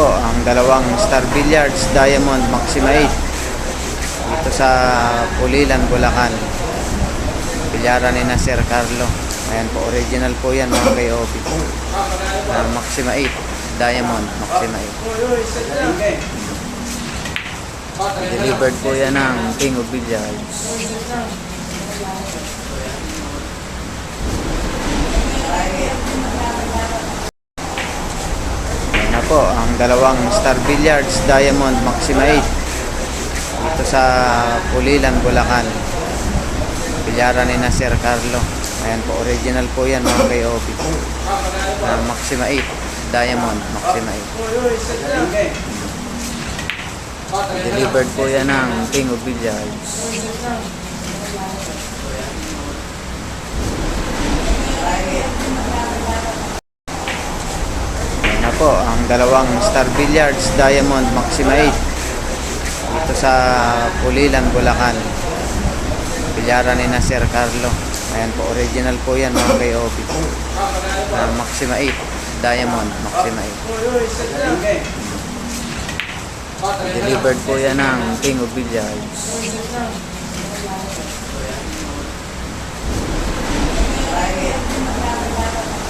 po ang dalawang Star Billiards Diamond Maxima 8 dito sa Pulilan, Bulacan. Bilyaran ni na Sir Carlo. Ayan po, original po yan mga KOP. Maxima 8 Diamond Maxima 8. Delivered po yan ng King of Billiards. Ayan na po ang dalawang Star Billiards Diamond Maxima 8 dito sa Pulilan, Bulacan. Bilyaran ni na Sir Carlo. Ayan po, original po yan mga KOP. Maxima 8 Diamond Maxima 8. Delivered po yan ng King of Billiards. Ayan na po ang dalawang Star Billiards Diamond Maxima 8 dito sa Pulilan, Bulacan. Bilyaran ni na Sir Carlo. Ayan po, original po yan mga KOP. Maxima 8 Diamond Maxima 8. Delivered po yan ng King of Billiards.